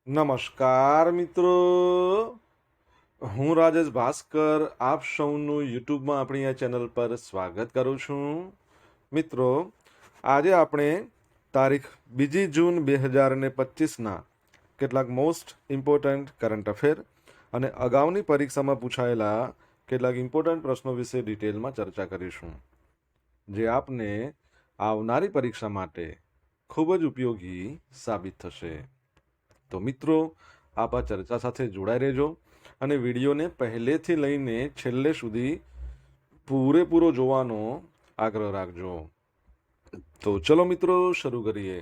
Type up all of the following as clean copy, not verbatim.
નમસ્કાર મિત્રો, હું રાજેશ ભાસ્કર આપ સૌનું યુટ્યુબમાં આપણી આ ચેનલ પર સ્વાગત કરું છું. મિત્રો, આજે આપણે તારીખ 2 જૂન 2025ના કેટલાક મોસ્ટ ઇમ્પોર્ટન્ટ કરંટ અફેર અને અગાઉની પરીક્ષામાં પૂછાયેલા કેટલાક ઇમ્પોર્ટન્ટ પ્રશ્નો વિશે ડિટેલમાં ચર્ચા કરીશું, જે આપને આવનારી પરીક્ષા માટે ખૂબ જ ઉપયોગી સાબિત થશે. તો મિત્રો, આપ આ ચર્ચા સાથે જોડાઈ રહેજો અને વિડીયોને પહેલેથી લઈને છેલ્લે સુધી પૂરેપૂરો જોવાનો આગ્રહ રાખજો. તો ચલો મિત્રો, શરૂ કરીએ.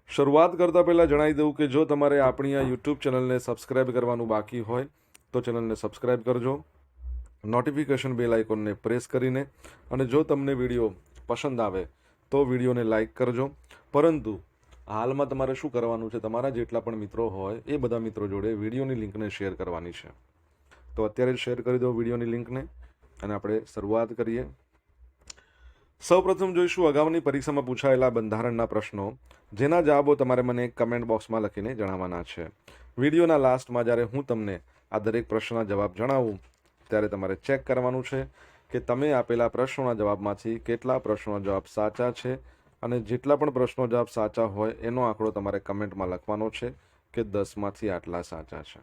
શરૂઆત કરતા પહેલા જણાવી દઉં કે જો તમારે આપણી આ યુટ્યુબ ચેનલને સબસ્ક્રાઇબ કરવાનું બાકી હોય તો ચેનલને સબસ્ક્રાઇબ કરજો, નોટિફિકેશન બેલ આઇકોનને પ્રેસ કરીને, અને જો તમને વિડીયો પસંદ આવે તો વિડીયોને લાઈક કરજો. પરંતુ હાલમાં તમારે શું કરવાનું છે, તમારા જેટલા પણ મિત્રો હોય એ બધા મિત્રો જોડે વિડીયોની લિંકને શેર કરવાની છે. તો અત્યારે જ શેર કરી દો વિડીયોની લિંકને અને આપણે શરૂઆત કરીએ. સૌપ્રથમ જોઈશું અગાઉની પરીક્ષામાં પૂછાયેલા બંધારણના પ્રશ્નો, જેના જવાબો તમારે મને કમેન્ટ બોક્સમાં લખીને જણાવવાના છે. વિડીયોના લાસ્ટમાં જ્યારે હું તમને આ દરેક પ્રશ્નના જવાબ જણાવું ત્યારે તમારે ચેક કરવાનું છે કે તમે આપેલા પ્રશ્નોના જવાબમાંથી કેટલા પ્રશ્નોના જવાબ સાચા છે, અને જેટલા પણ પ્રશ્નો જવાબ સાચા હોય એનો આંકડો તમારે કમેન્ટમાં લખવાનો છે કે 10માંથી આટલા સાચા છે.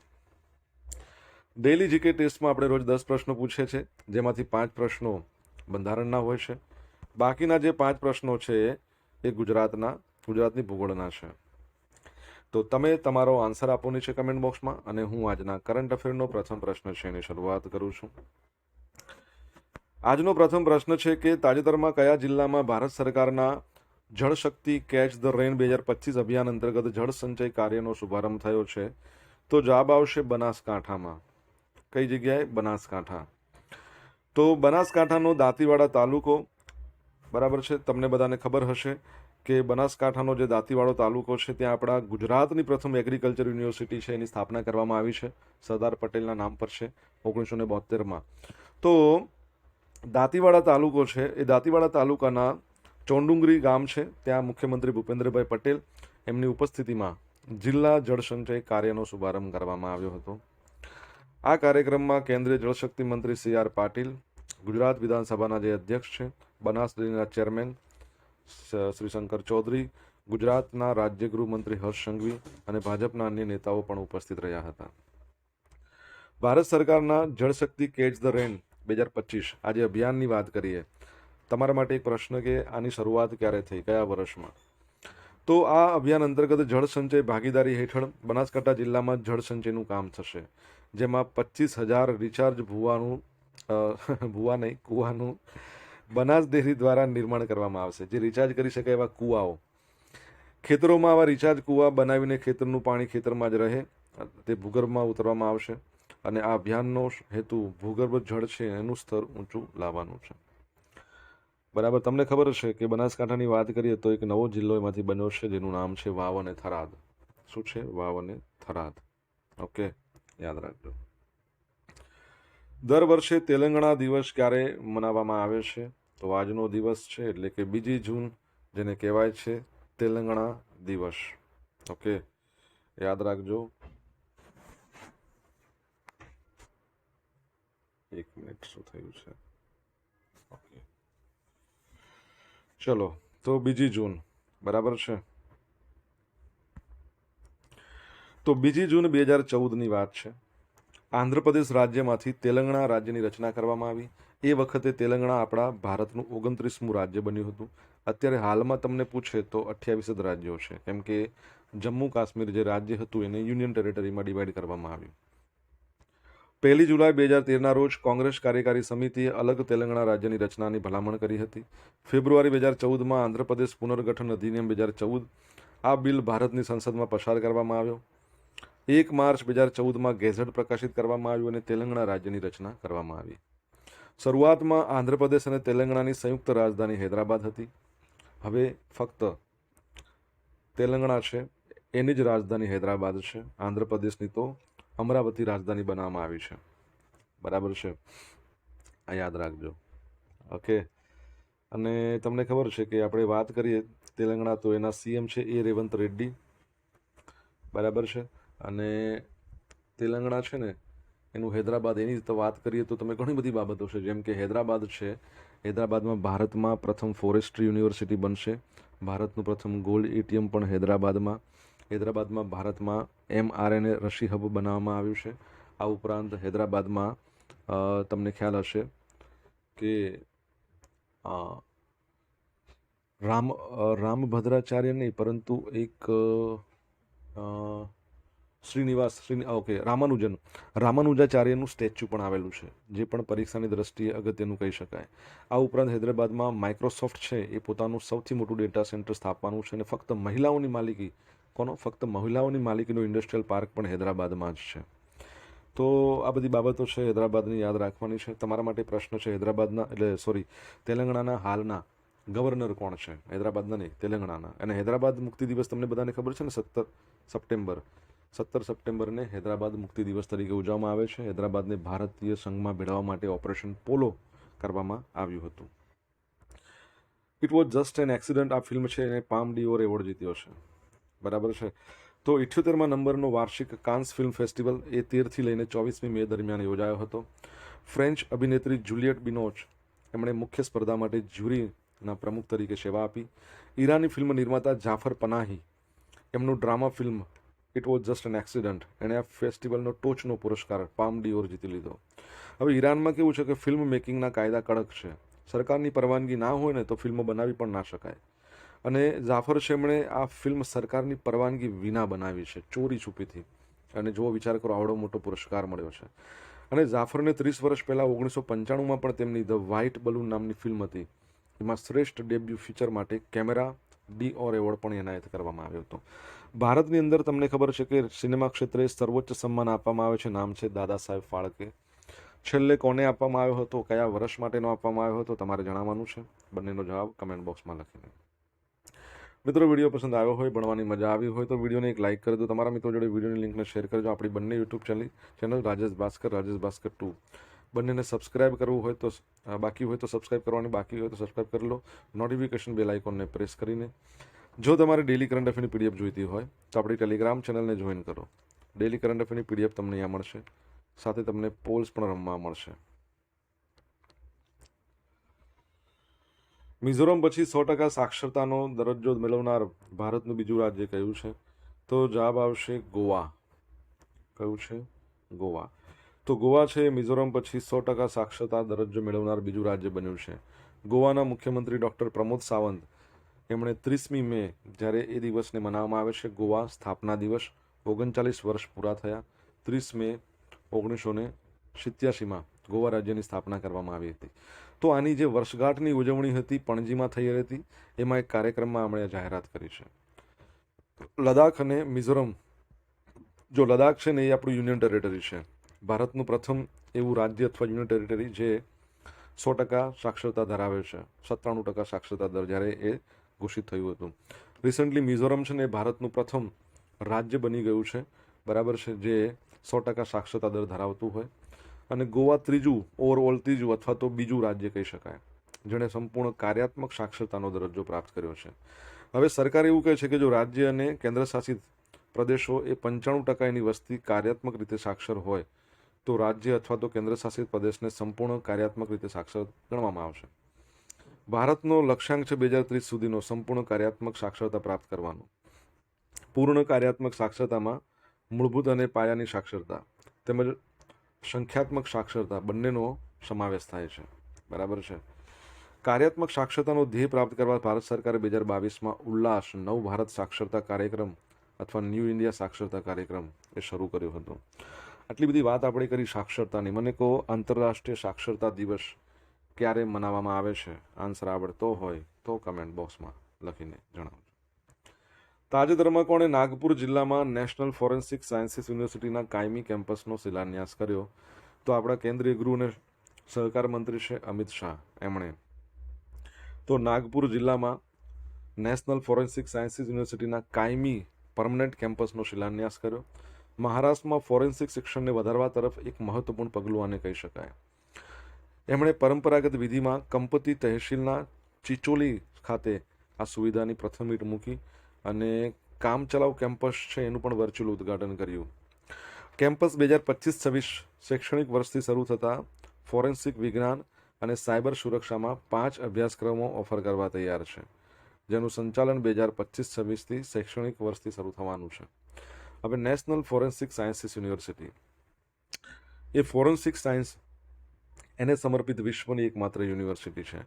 ડેઇલી જીકે ટેસ્ટમાં આપણે રોજ 10 પ્રશ્નો પૂછે છે, જેમાંથી 5 પ્રશ્નો બંધારણના હોય છે. બાકીના જે 5 પ્રશ્નો છે એ ગુજરાતની ભૂગોળના છે. તો તમે તમારો આન્સર આપવાની છે કમેન્ટ બોક્સમાં, અને હું આજના કરંટ અફેરનો પ્રથમ પ્રશ્ન છે એની શરૂઆત કરું છું. આજનો પ્રથમ પ્રશ્ન છે કે તાજેતરમાં કયા જિલ્લામાં ભારત સરકારના જળશક્તિ કેચ ધ રેન 2025 અભિયાન અંતર્ગત જળ સંચય કાર્યનો શુભારંભ થયો છે? તો જવાબ આવશે બનાસકાંઠામાં. કઈ જગ્યાએ? બનાસકાંઠા. તો બનાસકાંઠાનો દાંતીવાડા તાલુકો, બરાબર છે, તમને બધાને ખબર હશે કે બનાસકાંઠાનો જે દાંતીવાડો તાલુકો છે ત્યાં આપણા ગુજરાતની પ્રથમ એગ્રીકલ્ચર યુનિવર્સિટી છે, એની સ્થાપના કરવામાં આવી છે. સરદાર પટેલના નામ પર છે 1972માં. તો દાંતીવાડા તાલુકો છે, એ દાંતીવાડા તાલુકાના ચોંડુંગરી ગામ છે, ત્યાં મુખ્યમંત્રી ભૂપેન્દ્રભાઈ પટેલ એમની ઉપસ્થિતિમાં જિલ્લા જળસંચય કાર્યનો શુભારંભ કરવામાં આવ્યો હતો. આ કાર્યક્રમમાં કેન્દ્રીય જળશક્તિ મંત્રી CR પાટીલ, ગુજરાત વિધાનસભાના જે અધ્યક્ષ છે, બનાસ ડેરીના ચેરમેન શ્રી શંકર ચૌધરી, ગુજરાતના રાજ્ય ગૃહમંત્રી હર્ષ સંઘવી અને ભાજપના અન્ય નેતાઓ પણ ઉપસ્થિત રહ્યા હતા. ભારત સરકારના જળશક્તિ કેચ ધ રેન 2025 આજે અભિયાનની વાત કરીએ. તમારા માટે એક પ્રશ્ન કે આની શરૂઆત ક્યારે થઈ, કયા વર્ષમાં? તો આ અભિયાન અંતર્ગત જળ સંચય ભાગીદારી હેઠળ બનાસકાંઠા જિલ્લામાં જળ સંચયનું કામ થશે, જેમાં 25,000 રિચાર્જ કૂવાનું બનાસ ડેરી દ્વારા નિર્માણ કરવામાં આવશે. જે રિચાર્જ કરી શકાય એવા કૂવાઓ, ખેતરોમાં આવા રિચાર્જ કૂવા બનાવીને ખેતરનું પાણી ખેતરમાં જ રહે, તે ભૂગર્ભમાં ઉતરવામાં આવશે. અને આ અભિયાનનો હેતુ ભૂગર્ભ જળ છે એનું સ્તર ઊંચું લાવવાનું છે. બરાબર, તમને ખબર છે કે બનાસકાંઠાની વાત કરીએ તો એક નવો જિલ્લો એમાંથી બન્યો છે, જેનું નામ છે વાવ અને થરાદ. શું છે? વાવ અને થરાદ. ઓકે, યાદ રાખજો. દર વર્ષે તેલંગાણા દિવસ ક્યારે મનાવવામાં આવે છે? તો આજનો દિવસ છે, એટલે કે 2 જૂન, જેને કહેવાય છે તેલંગાણા દિવસ. ઓકે, યાદ રાખજો. એક મિનિટ, શું થયું છે? ઓકે, ચલો, તો 2 જૂન, બરાબર છે. તો 2 જૂન 2014ની વાત છે. આંધ્રપ્રદેશ રાજ્યમાંથી તેલંગાણા રાજ્યની રચના કરવામાં આવી. એ વખતે તેલંગાણા આપણા ભારતનું 29મું રાજ્ય બન્યું હતું. અત્યારે હાલમાં તમને પૂછે તો 28 જ રાજ્યો છે, કેમ કે જમ્મુ કાશ્મીર જે રાજ્ય હતું એને યુનિયન ટેરેટરીમાં ડિવાઈડ કરવામાં આવ્યું. 1 જુલાઈ 2013ના રોજ કોંગ્રેસ કાર્યકારી સમિતિએ અલગ તેલંગાણા રાજ્યની રચનાની ભલામણ કરી હતી. ફેબ્રુઆરી 2014માં આંધ્રપ્રદેશ પુનર્ગઠન અધિનિયમ 2014, આ બિલ ભારતની સંસદમાં પસાર કરવામાં આવ્યો. 1 માર્ચ 2014માં ગેઝેટ પ્રકાશિત કરવામાં આવ્યું અને તેલંગાણા રાજ્યની રચના કરવામાં આવી. શરૂઆતમાં આંધ્રપ્રદેશ અને તેલંગાણાની સંયુક્ત રાજધાની હૈદરાબાદ હતી. હવે ફક્ત તેલંગાણા છે એની જ રાજધાની હૈદરાબાદ છે. આંધ્રપ્રદેશની તો અમરાવતી રાજધાની બનાવવામાં આવી છે. બરાબર છે, આ યાદ રાખજો. ઓકે, અને તમને ખબર છે કે આપણે વાત કરીએ તેલંગાણા તો એના CM છે A રેવંત રેડ્ડી. બરાબર છે. અને તેલંગાણા છે ને એનું હૈદરાબાદ, એની તો વાત કરીએ તો તમે ઘણી બધી બાબતો છે, જેમ કે હૈદરાબાદ છે, હૈદરાબાદમાં ભારતમાં પ્રથમ ફોરેસ્ટ્રી યુનિવર્સિટી બનશે. ભારતનું પ્રથમ ગોલ્ડ એટીએમ પણ હૈદરાબાદમાં ભારતમાં mRNA રસી હબ બનાવવામાં આવ્યું છે. આ ઉપરાંત હૈદરાબાદમાં તમને ખ્યાલ હશે કે રામભદ્રાચાર્ય નહીં, પરંતુ એક રામાનુજાચાર્યનું સ્ટેચ્યુ પણ આવેલું છે, જે પણ પરીક્ષાની દ્રષ્ટિએ અગત્યનું કહી શકાય. આ ઉપરાંત હૈદરાબાદમાં માઇક્રોસોફ્ટ છે એ પોતાનું સૌથી મોટું ડેટા સેન્ટર સ્થાપવાનું છે, અને ફક્ત મહિલાઓની માલિકીનો ઇન્ડસ્ટ્રીયલ પાર્ક પણ હૈદરાબાદમાં જ છે. તો આ બધી બાબતો છે હૈદરાબાદની યાદ રાખવાની છે. તમારા માટે પ્રશ્ન છે, તેલંગાણાના હાલના ગવર્નર કોણ છે? હૈદરાબાદના નહીં, તેલંગાણાના. અને હૈદરાબાદ મુક્તિ દિવસ તમને બધાને ખબર છે ને, 17 સપ્ટેમ્બરને હૈદરાબાદ મુક્તિ દિવસ તરીકે ઉજવવામાં આવે છે. હૈદરાબાદને ભારતીય સંઘમાં ભેળવવા માટે ઓપરેશન પોલો કરવામાં આવ્યું હતું. It was just an accident. આ ફિલ્મ છે એને પામ ડિયોર એવોર્ડ જીત્યો છે. બરાબર છે. તો 78મા નંબરનો વાર્ષિક કાન્સ ફિલ્મ ફેસ્ટિવલ એ 13થી લઈને 24મી મે દરમિયાન યોજાયો હતો. ફ્રેન્ચ અભિનેત્રી જુલિયટ બિનોચ એમણે મુખ્ય સ્પર્ધા માટે જ્યુરીના પ્રમુખ તરીકે સેવા આપી. ઈરાની ફિલ્મ નિર્માતા જાફર પનાહી એમનું drama film it was just an accident, એણે આ ફેસ્ટિવલનો ટોચનો પુરસ્કાર પામ ડિયોર જીતી લીધો. હવે ઈરાનમાં કેવું છે કે ફિલ્મ મેકિંગના કાયદા કડક છે. સરકારની પરવાનગી ના હોય ને તો ફિલ્મો બનાવી પણ ના શકાય. અને જાફર છે એમણે આ ફિલ્મ સરકારની પરવાનગી વિના બનાવી છે, ચોરી છુપીથી. અને જો વિચાર કરો, આવડો મોટો પુરસ્કાર મળ્યો છે. અને જાફરને 30 વર્ષ પહેલાં 1995માં પણ તેમની ધ વ્હાઇટ બલૂન નામની ફિલ્મ હતી, એમાં શ્રેષ્ઠ ડેબ્યુ ફીચર માટે કેમેરા ડી.ઓર એવોર્ડ પણ એનાયત કરવામાં આવ્યો હતો. ભારતની અંદર તમને ખબર છે કે સિનેમા ક્ષેત્રે સર્વોચ્ચ સન્માન આપવામાં આવે છે, નામ છે દાદા સાહેબ ફાળકે. છેલ્લે કોને આપવામાં આવ્યો હતો, કયા વર્ષ માટેનો આપવામાં આવ્યો હતો, તમારે જણાવવાનું છે. બંનેનો જવાબ કમેન્ટ બોક્સમાં લખીને. મિત્રો, વિડીયો પસંદ આવ્યો હોય, ભણવાની મજા આવી હોય તો વિડીયોને એક લાઇક કરી દો. તમારા મિત્રો જોડે વિડીયોની લિંકને શેર કરજો. આપણી બંને યુટ્યુબ ચેનલ રાજેશ ભાસ્કર 2 બંનેને સબસ્ક્રાઇબ કરવું હોય તો બાકી હોય તો સબસ્ક્રાઇબ કરવાની, બાકી હોય તો સબસ્ક્રાઇબ કરી લો, નોટિફિકેશન બેલ આઇકોનને પ્રેસ કરીને. જો તમારે ડેલી કરંટ અફેરની પીડીએફ જોઈતી હોય તો આપણી ટેલિગ્રામ ચેનલને જોઈન કરો. ડેલી કરંટ અફેરની પીડીએફ તમને અહીંયા મળશે, સાથે તમને પોલ્સ પણ રમવા મળશે. મિઝોરમ પછી 100% સાક્ષરતાનો દરજ્જો મેળવનાર ભારતનું બીજું રાજ્ય કયું છે? તો જવાબ આવશે ગોવા. કયું છે? ગોવા. તો ગોવા છે મિઝોરમ પછી 100% સાક્ષરતા દરજ્જો મેળવનાર બીજું રાજ્ય બન્યું છે. ગોવાના મુખ્યમંત્રી ડૉક્ટર પ્રમોદ સાવંત એમણે 30મી મે, જ્યારે એ દિવસને મનાવવામાં આવે છે ગોવા સ્થાપના દિવસ, 39 વર્ષ પૂરા થયા. 30 મે 1987માં ગોવા રાજ્યની સ્થાપના કરવામાં આવી હતી. તો આની જે વર્ષગાંઠની ઉજવણી હતી પણજીમાં થઈ હતી, એમાં એક કાર્યક્રમમાં આપણે જાહેરાત કરી છે. લદાખ અને મિઝોરમ, જો લદાખ છે ને એ આપણું યુનિયન ટેરેટરી છે, ભારતનું પ્રથમ એવું રાજ્ય અથવા યુનિયન ટેરેટરી જે 100% સાક્ષરતા ધરાવે છે. 97% સાક્ષરતા દર જ્યારે એ ઘોષિત થયું હતું. રિસન્ટલી મિઝોરમ છે ને એ ભારતનું પ્રથમ રાજ્ય બની ગયું છે, બરાબર છે, જે 100% સાક્ષરતા દર ધરાવતું હોય. અને ગોવા ત્રીજું અથવા તો બીજું રાજ્ય કહી શકાય જેણે સંપૂર્ણ કાર્યાત્મક સાક્ષરતાનો દરજ્જો પ્રાપ્ત કર્યો છે. હવે સરકાર એવું કહે છે કે જો રાજ્ય અને કેન્દ્રશાસિત પ્રદેશો એ 95% એની વસ્તી કાર્યાત્મક રીતે સાક્ષર હોય તો રાજ્ય અથવા તો કેન્દ્રશાસિત પ્રદેશને સંપૂર્ણ કાર્યાત્મક રીતે સાક્ષર ગણવામાં આવશે. ભારતનો લક્ષ્યાંક છે 2030 સુધીનો સંપૂર્ણ કાર્યાત્મક સાક્ષરતા પ્રાપ્ત કરવાનો. પૂર્ણ કાર્યાત્મક સાક્ષરતામાં મૂળભૂત અને પાયાની સાક્ષરતા તેમજ સંખ્યાત્મક સાક્ષરતા બંનેનો સમાવેશ થાય છે, બરાબર છે. કાર્યાત્મક સાક્ષરતાનો ધ્યેય પ્રાપ્ત કરવા ભારત સરકારે 2022માં ઉલ્લાસ નવ ભારત સાક્ષરતા કાર્યક્રમ અથવા ન્યૂ ઇન્ડિયા સાક્ષરતા કાર્યક્રમ એ શરૂ કર્યો હતો. આટલી બધી વાત આપણે કરી સાક્ષરતાની. મને કહો, આંતરરાષ્ટ્રીય સાક્ષરતા દિવસ ક્યારે મનાવવામાં આવે છે? આન્સર આવડતો હોય તો કમેન્ટ બોક્સમાં લખીને જણાવજો. તાજેતરમાં કોણે નાગપુર જિલ્લામાં નેશનલ ફોરેન્સિક સાયન્સીસ યુનિવર્સિટીના કાયમી કેમ્પસનો શિલાન્યાસ કર્યો? તો આપણા કેન્દ્રીય ગૃહ અને સહકાર મંત્રી છે અમિત શાહ, એમણે તો નાગપુર જિલ્લામાં નેશનલ ફોરેન્સિક સાયન્સીસ યુનિવર્સિટીના કાયમી પરમનન્ટ કેમ્પસનો શિલાન્યાસ કર્યો. મહારાષ્ટ્રમાં ફોરેન્સિક શિક્ષણને વધારવા તરફ એક મહત્વપૂર્ણ પગલું આને કહી શકાય. એમણે પરંપરાગત વિધિમાં કંપતી તહેસીલના ચિચોલી ખાતે આ સુવિધાની પ્રથમ ઈંટ મૂકી અને કામચલાઉ કેમ્પસ છે એનું પણ વર્ચ્યુઅલ ઉદ્ઘાટન કર્યું. કેમ્પસ 2025-26 શૈક્ષણિક વર્ષથી શરૂ થતા ફોરેન્સિક વિજ્ઞાન અને સાયબર સુરક્ષામાં 5 અભ્યાસક્રમો ઓફર કરવા તૈયાર છે, જેનું સંચાલન 2025-26થી શૈક્ષણિક વર્ષથી શરૂ થવાનું છે. હવે નેશનલ ફોરેન્સિક સાયન્સીસ યુનિવર્સિટી એ ફોરેન્સિક સાયન્સ એને સમર્પિત વિશ્વની એકમાત્ર યુનિવર્સિટી છે.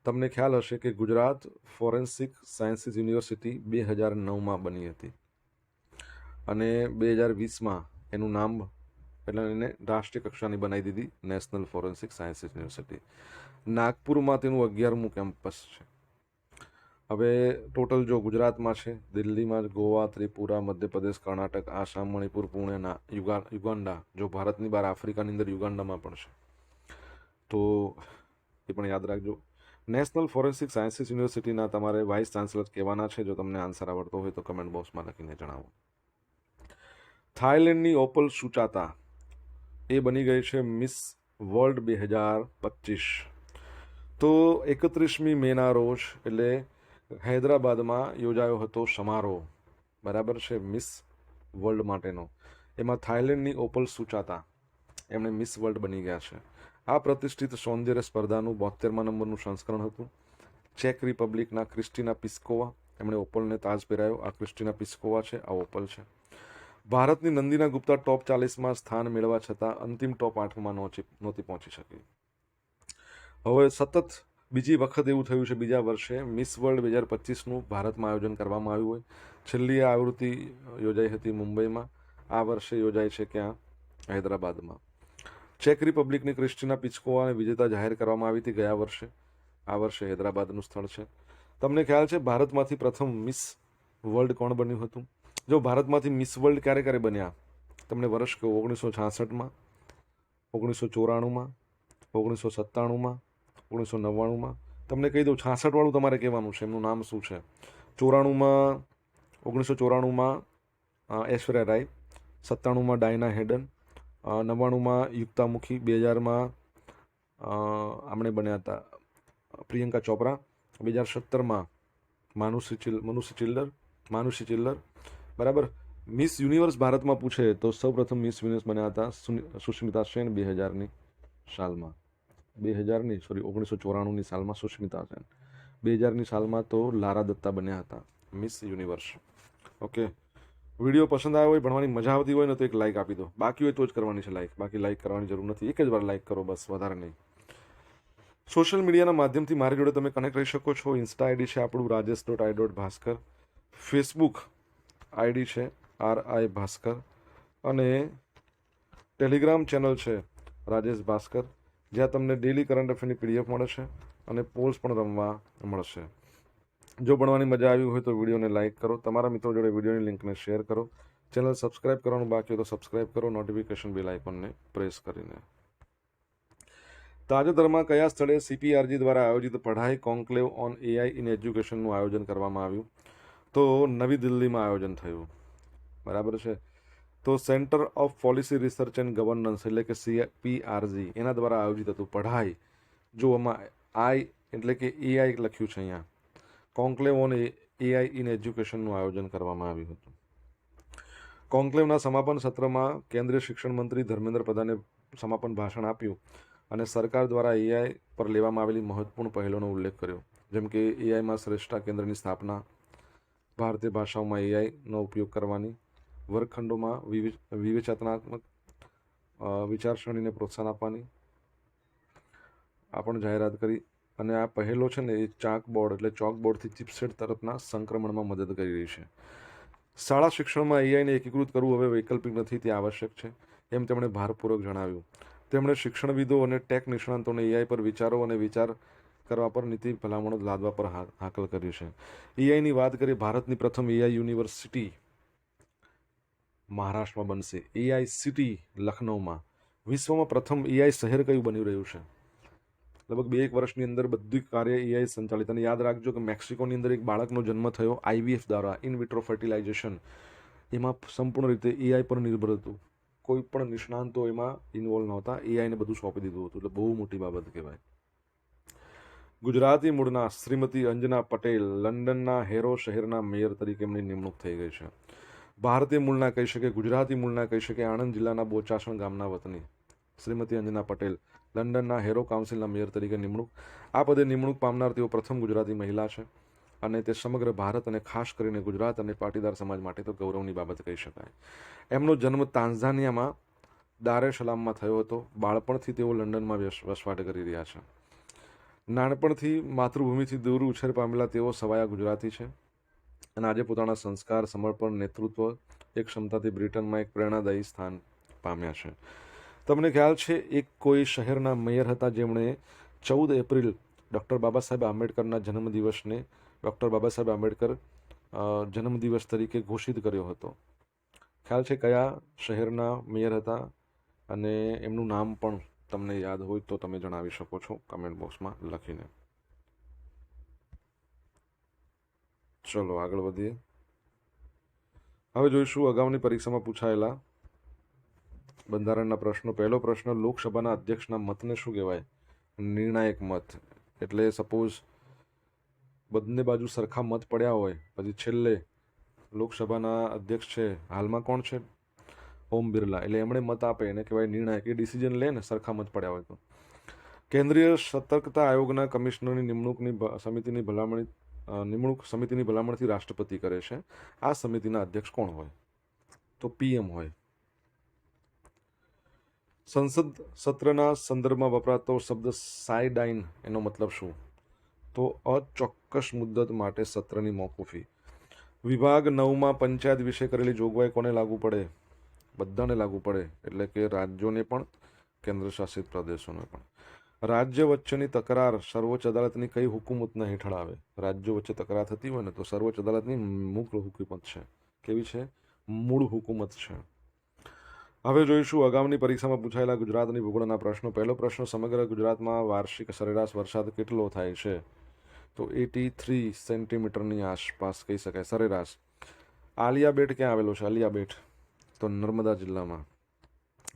તમને ખ્યાલ હશે કે ગુજરાત ફોરેન્સિક સાયન્સીસ યુનિવર્સિટી 2009માં બની હતી અને 2020માં એનું નામ એટલે એને રાષ્ટ્રીય કક્ષાની બનાવી દીધી નેશનલ ફોરેન્સિક સાયન્સીસ યુનિવર્સિટી. નાગપુરમાં તેનું 11મું કેમ્પસ છે. હવે ટોટલ જો ગુજરાતમાં છે, દિલ્હીમાં, ગોવા, ત્રિપુરા, મધ્યપ્રદેશ, કર્ણાટક, આસામ, મણિપુર, પુણે, યુગાન્ડા, જો ભારતની બહાર આફ્રિકાની અંદર યુગાન્ડામાં પણ છે, તો એ પણ યાદ રાખજો. નેશનલ ફોરેન્સિક સાયન્સીસ યુનિવર્સિટીના તમારે વાઇસ ચાન્સલર કહેવાના છે. જો તમને આન્સર આવડતો હોય તો કમેન્ટ બોક્સમાં લખીને જણાવો. થાઈલેન્ડની ઓપલ સુચાતા એ બની ગઈ છે મિસ વર્લ્ડ 2025. તો 31મી મેના રોજ એટલે હૈદરાબાદમાં યોજાયો હતો સમારોહ, બરાબર છે, મિસ વર્લ્ડ માટેનો. એમાં થાઈલેન્ડની ઓપલ સુચાતા એમણે મિસ વર્લ્ડ બની ગયા છે. આ પ્રતિષ્ઠિત સૌંદર્ય સ્પર્ધાનું 72મા નંબરનું સંસ્કરણ હતું. ચેક રિપબ્લિકના ક્રિસ્ટીના પિસ્કોવા એમણે ઓપલને તાજ પહેરાયો. આ ક્રિસ્ટીના પિસ્કોવા છે, આ ઓપલ છે. ભારતની નંદિના ગુપ્તા ટોપ 40માં સ્થાન મેળવવા છતાં અંતિમ ટોપ 8માં નહોતી પહોંચી શકી. હવે સતત બીજી વખત એવું થયું છે, બીજા વર્ષે મિસ વર્લ્ડ 2025નું ભારતમાં આયોજન કરવામાં આવ્યું હોય. છેલ્લી આવૃત્તિ યોજાઈ હતી મુંબઈમાં, આ વર્ષે યોજાય છે ક્યાં? હૈદરાબાદમાં. ચેક રિપબ્લિકની ક્રિસ્ટીના પિસ્કોવાને વિજેતા જાહેર કરવામાં આવી હતી ગયા વર્ષે. આ વર્ષે હૈદરાબાદનું સ્થળ છે. તમને ખ્યાલ છે ભારતમાંથી પ્રથમ મિસ વર્લ્ડ કોણ બન્યું હતું? જો ભારતમાંથી મિસ વર્લ્ડ ક્યારે બન્યા તમને વર્ષ કહો. 1966માં, 1994માં, 1997માં, 1999માં. તમને કહી દઉં, 66 વાળું તમારે કહેવાનું છે. એમનું નામ શું છે? 1994માં ઐશ્વર્યા રાય, 97માં ડાયના હેડન, 99માં યુક્તામુખી, 2000માં આમણે બન્યા હતા પ્રિયંકા ચોપરા, 2017માં માનુષી ચિલ્લર, બરાબર. મિસ યુનિવર્સ ભારતમાં પૂછે તો સૌપ્રથમ મિસ યુનિવર્સ બન્યા હતા સુષ્મિતા સેન 2000ની સાલમાં. 1994ની સાલમાં સુષ્મિતા સેન. 2000ની સાલમાં તો લારા દત્તા બન્યા હતા મિસ યુનિવર્સ. ઓકે, વિડીયો પસંદ આવ્યો હોય, ભણવાની મજા આવતી હોય ને તો એક લાઇક આપી દો. બાકી હોય તો જ કરવાની છે લાઇક, બાકી લાઇક કરવાની જરૂર નથી. એક જ વાર લાઇક કરો બસ, વધારે નહીં. સોશિયલ મીડિયાના માધ્યમથી મારી જોડે તમે કનેક્ટ રહી શકો છો. ઇન્સ્ટા આઈડી છે આપણું rajesh.i.bhaskar, ફેસબુક આઈડી છે RI ભાસ્કર, અને ટેલિગ્રામ ચેનલ છે રાજેશ ભાસ્કર, જ્યાં તમને ડેલી કરંટ અફેરની PDF મળે છે અને પોલ્સ પણ રમવા મળશે. જો ભણવાની મજા આવી હોય તો વિડીયોને લાઇક કરો, તમારા મિત્રો જોડે વિડીયોની લિંકને શેર કરો. ચેનલ સબસ્ક્રાઇબ કરવાનું બાકી હોય તો સબસ્ક્રાઇબ કરો, નોટિફિકેશન બેલ આઇકોનને પ્રેસ કરીને. તાજેતરમાં કયા સ્થળે CPRG દ્વારા આયોજિત પઢાઈ કોન્ક્લેવ ઓન AI ઇન એજ્યુકેશનનું આયોજન કરવામાં આવ્યું? તો નવી દિલ્હીમાં આયોજન થયું, બરાબર છે. તો centre of policy research and governance એટલે કે CPRG એના દ્વારા આયોજિત હતું પઢાઈ. જો આમાં આઈ એટલે કે AI લખ્યું છે અહીંયા. કોન્ક્લેવ ઓન AI ઇન એજ્યુકેશનનું આયોજન કરવામાં આવ્યું હતું. કોન્ક્લેવના સમાપન સત્રમાં કેન્દ્રીય શિક્ષણ મંત્રી ધર્મેન્દ્ર પ્રધાને સમાપન ભાષણ આપ્યું અને સરકાર દ્વારા AI પર લેવામાં આવેલી મહત્વપૂર્ણ પહેલોનો ઉલ્લેખ કર્યો, જેમ કે AIમાં શ્રેષ્ઠતા કેન્દ્રની સ્થાપના, ભારતીય ભાષાઓમાં AIનો ઉપયોગ કરવાની, વર્ગખંડોમાં વિવેચનાત્મક વિચારસરણીને પ્રોત્સાહન આપવાની આ પણ જાહેરાત કરી. અને આ પહેલો છે ને એ ચાકબોર્ડ એટલે ચોકબોર્ડથી ચિપસેટ તરફના સંક્રમણમાં મદદ કરી રહી છે. શાળા શિક્ષણમાં AIને એકીકૃત કરવું હવે વૈકલ્પિક નથી, તે આવશ્યક છે, એમ તેમણે ભારપૂર્વક જણાવ્યું. તેમણે શિક્ષણવિદો અને ટેક નિષ્ણાંતોને AI પર વિચારો અને વિચાર કરવા પર નીતિ ભલામણો લાદવા પર હાકલ કર્યું છે. AIની વાત કરીએ, ભારતની પ્રથમ AI યુનિવર્સિટી મહારાષ્ટ્રમાં બનશે. AI સિટી લખનૌમાં. વિશ્વમાં પ્રથમ AI શહેર કયું બની રહ્યું છે? લગભગ 2-1 વર્ષની અંદર બધું કાર્ય AI સંચાલિત. અને યાદ રાખજો કે મેક્સિકોની અંદર એક બાળકનો જન્મ થયો IVF દ્વારા, ઇન વિટ્રો ફર્ટિલાઇઝેશન. એમાં સંપૂર્ણ રીતે AI પર નિર્ભર હતું. કોઈ પણ નિષ્ણાંતો એમાં ઇન્વોલ્વ નહોતા, AIને બધું સોંપી દીધું હતું. એટલે બહુ મોટી બાબત કહેવાય. ગુજરાતી મૂળના શ્રીમતી અંજના પટેલ લંડનના હેરો શહેરના મેયર તરીકે એમની નિમણૂક થઈ ગઈ છે. ભારતીય મૂળના કહી શકે, ગુજરાતી મૂળના કહી શકે, આણંદ જિલ્લાના બોચાસણ ગામના વતની શ્રીમતી અંજના પટેલ લંડનના હેરો કાઉન્સિલના મેયર તરીકે નિમણૂક. આ પદે નિમણૂક પામનાર તેઓ પ્રથમ ગુજરાતી મહિલા છે અને તે સમગ્ર ભારત અને ખાસ કરીને ગુજરાત અને પાટીદાર સમાજ માટે તો ગૌરવની બાબત કહી શકાય. એમનો જન્મ તાંઝાનિયામાં દાર એ સલામમાં થયો હતો. બાળપણથી તેઓ લંડનમાં વસવાટ કરી રહ્યા છે. નાનપણથી માતૃભૂમિથી દૂર ઉછેર પામેલા તેઓ સવાયા ગુજરાતી છે અને આજે પોતાના સંસ્કાર, સમર્પણ, નેતૃત્વ એક ક્ષમતાથી બ્રિટનમાં એક પ્રેરણાદાયી સ્થાન પામ્યા છે. તમને ખ્યાલ છે એક કોઈ શહેરના મેયર હતા જેમણે 14 April doctor Baba Saheb આંબેડકરના જન્મદિવસને doctor Baba Saheb Ambedkar જન્મદિવસ તરીકે ઘોષિત કર્યો હતો. ખ્યાલ છે કયા શહેરના મેયર હતા અને એમનું નામ પણ તમને યાદ હોય તો તમે જણાવી શકો છો કમેન્ટ બોક્સમાં લખીને. ચલો આગળ વધીએ. હવે જોઈશું અગાઉની પરીક્ષામાં પૂછાયેલા બંધારણના પ્રશ્નો. પહેલો પ્રશ્ન, લોકસભાના અધ્યક્ષના મતને શું કહેવાય? નિર્ણાયક મત. એટલે સપોઝ બંને બાજુ સરખા મત પડ્યા હોય, પછી છેલ્લે લોકસભાના અધ્યક્ષ છે, હાલમાં કોણ છે? ઓમ બિરલા. એટલે એમણે મત આપે એને કહેવાય નિર્ણાયક. એ ડિસિઝન લે ને સરખા મત પડ્યા હોય તો. કેન્દ્રીય સતર્કતા આયોગના કમિશનરની નિમણૂકની સમિતિની ભલામણથી રાષ્ટ્રપતિ કરે છે. આ સમિતિના અધ્યક્ષ કોણ હોય? તો પીએમ હોય. સંસદ સત્રના સંદર્ભમાં વપરાતો શબ્દ સાઇડાઇન એનો મતલબ શું? તો અચોક્કસ મુદ્દત માટે સત્રની મોકૂફી. વિભાગ 9માં પંચાયત વિશે કરેલી જોગવાઈ કોને લાગુ પડે? બધાને લાગુ પડે. એટલે કે રાજ્યોને પણ, કેન્દ્ર શાસિત પ્રદેશોને પણ. રાજ્ય વચ્ચેની તકરાર સર્વોચ્ચ અદાલતની કઈ હુકુમતના હેઠળ આવે? રાજ્યો વચ્ચે તકરાર થતી હોય ને તો સર્વોચ્ચ અદાલતની મૂળ હુકુમત છે. કેવી છે? મૂળ હુકુમત છે. હવે જોઈશું અગાઉની પરીક્ષામાં પૂછાયેલા ગુજરાતની ભૂગોળના પ્રશ્નો. પહેલો પ્રશ્ન, સમગ્ર ગુજરાતમાં વાર્ષિક સરેરાશ વરસાદ કેટલો થાય છે? તો 83 સેન્ટીમીટરની આસપાસ કહી શકાય સરેરાશ. આલિયા બેટ ક્યાં આવેલો છે? આલિયા બેટ તો નર્મદા જિલ્લામાં.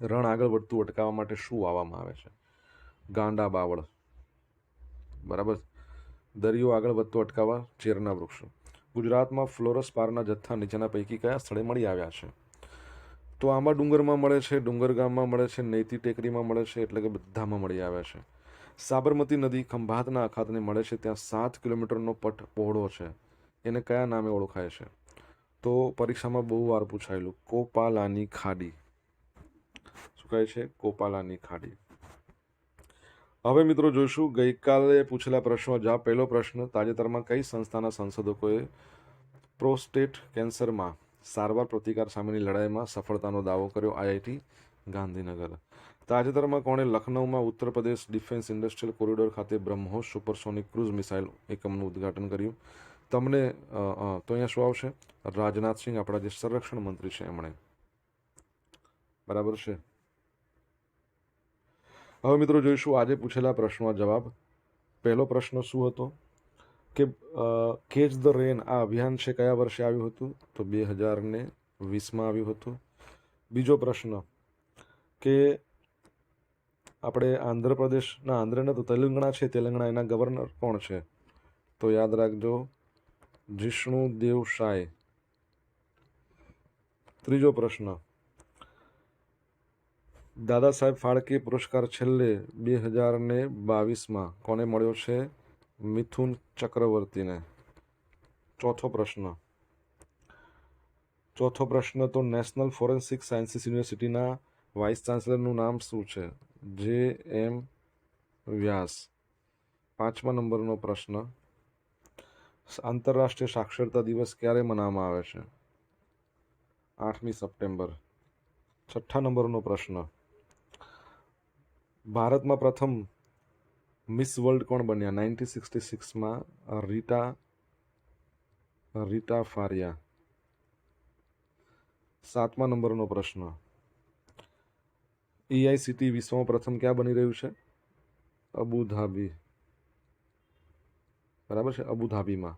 રણ આગળ વધતું અટકાવવા માટે શું વાવવામાં આવે છે? ગાંડા બાવળ. બરાબર. દરિયો આગળ વધતો અટકાવવા ચેરના વૃક્ષો. ગુજરાતમાં ફ્લોરસપારના જથ્થા નીચેના પૈકી કયા સ્થળે મળી આવ્યા છે? તો આમાં ડુંગરમાં મળે છે, ડુંગરગામમાં મળે છે, નૈતી ટેકરીમાં મળે છે, એટલે કે બધામાં મળી આવ્યા છે. સાબરમતી નદી ખંભાતના અખાતને મળે છે. ત્યાં 7 કિલોમીટરનો પટ પહોળો છે. એને કયા નામે ઓળખાય છે? તો પરીક્ષામાં બહુ વાર પૂછાયેલું, કોપાલાની ખાડી. શું કહે છે? કોપાલાની ખાડી. હવે મિત્રો જોઈશું ગઈકાલે પૂછેલા પ્રશ્નો જવાબ. પહેલો પ્રશ્ન, તાજેતરમાં કઈ સંસ્થાના સંશોધકોએ પ્રોસ્ટેટ કેન્સરમાં સારવાર પ્રતિકાર સામેની લડાઈમાં સફળતાનો દાવો કર્યો? આઈઆઈટી ગાંધીનગર. તાજેતરમાં કોણે લખનૌમાં Uttar Pradesh defence industrial corridor ખાતે બ્રહ્મોસ સુપરસોનિક ક્રૂઝ મિસાઇલ એકમનું ઉદ્ઘાટન કર્યું? તમને તો અહીંયા શું આવશે? રાજનાથસિંહ, આપણા જે સંરક્ષણ મંત્રી છે એમણે. બરાબર છે. હવે મિત્રો જોઈશું આજે પૂછેલા પ્રશ્નોના જવાબ. પહેલો પ્રશ્ન શું હતો કે કેચ ધ રેન આ અભિયાન છે કયા વર્ષે આવ્યું હતું? તો 2020માં આવ્યું હતું. બીજો પ્રશ્ન કે આપણે આંધ્ર તો તેલંગણા છે, તેલંગણા એના ગવર્નર કોણ છે? તો યાદ રાખજો, જિષ્ણુ દેવ શાય. ત્રીજો પ્રશ્ન, દાદા સાહેબ ફાળકે પુરસ્કાર છેલ્લે 2022માં કોને મળ્યો છે? મિથુન ચક્રવર્તીને. ચોથો પ્રશ્ન તો નેશનલ ફોરેન્સિક સાયન્સીસ યુનિવર્સિટીના વાઇસ ચાન્સલરનું નામ શું છે? JM વ્યાસ. 5મા નંબરનો પ્રશ્ન, આંતરરાષ્ટ્રીય સાક્ષરતા દિવસ ક્યારે મનાવવામાં આવે છે? 8મી સપ્ટેમ્બર. 6ઠ્ઠા નંબરનો પ્રશ્ન, ભારતમાં પ્રથમ મિસ વર્લ્ડ કોણ બન્યા? 1966માં રીટા ફારિયા. 7મા નંબરનો પ્રશ્ન, EICT વિશ્વમાં પ્રથમ ક્યાં બની રહ્યું છે? અબુધાબી. બરાબર છે, અબુધાબીમાં.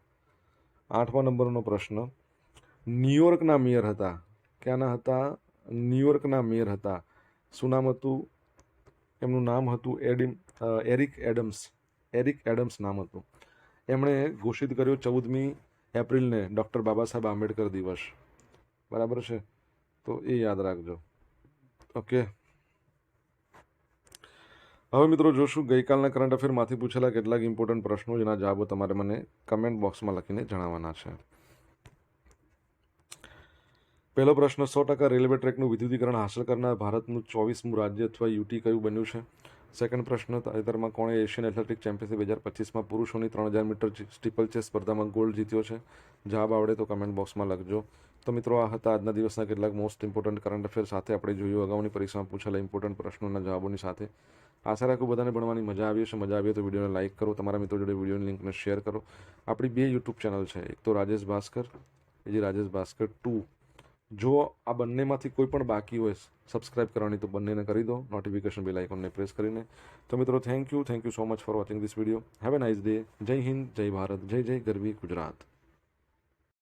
8મા નંબરનો પ્રશ્ન, ન્યુયોર્કના મેયર હતા. ક્યાંના હતા? ન્યુયોર્કના મેયર હતા. શું નામ હતું? એમનું નામ હતું એરિક એડમ્સ. એરિક એડમ્સ નામ હતું. એમણે ઘોષિત કર્યો 14મી એપ્રિલને ડૉક્ટર બાબા સાહેબ આંબેડકર દિવસ. બરાબર છે, તો એ યાદ રાખજો. ઓકે, હવે મિત્રો જોશું ગઈકાલના કરંટ અફેરમાંથી પૂછેલા કેટલાક ઇમ્પોર્ટન્ટ પ્રશ્નો, જેના જવાબો તમારે મને કમેન્ટ બોક્સમાં લખીને જણાવવાના છે. પહેલો પ્રશ્ન, 100% રેલવે ટ્રેકનું વિદ્યુતીકરણ હાંસલ કરનાર ભારતનું 24મું રાજ્ય અથવા યુટી કયું બન્યું છે? સેકન્ડ પ્રશ્ન, તાજેતરમાં કોણે એશિયન એથ્લેટિક ચેમ્પિયનશિપ 2025માં પુરુષોની 3000 મીટર સ્ટીપલ ચેસ સ્પર્ધામાં ગોલ્ડ જીત્યો છે? જવાબ આવડે તો કમેન્ટ બોક્સમાં લખજો. તો મિત્રો, આ હતા આજના દિવસના કેટલાક મોસ્ટ ઇમ્પોર્ટન્ટ કરંટ અફેર સાથે આપણે જોયું અગાઉની પરીક્ષામાં પૂછેલા ઇમ્પોર્ટન્ટ પ્રશ્નોના જવાબોની સાથે. આશા રાખું બધાને ભણવાની મજા આવી હશે. મજા આવી તો વિડીયોને લાઇક કરો, તમારા મિત્રો જોડે વિડીયોની લિંકને શેર કરો. આપણી 2 યુટ્યુબ ચેનલ છે, એક તો રાજેશ ભાસ્કર, બીજી રાજેશ ભાસ્કર 2. જો આ બંનેમાંથી કોઈ પણ બાકી હોય સબસ્ક્રાઇબ કરવાની તો બંનેને કરી દો, નોટિફિકેશન બેલ આઇકોનને પ્રેસ કરીને. તો મિત્રો, thank you so much for watching this video. Have a nice day. જય હિન્દ, જય ભારત, જય જય ગરવી ગુજરાત.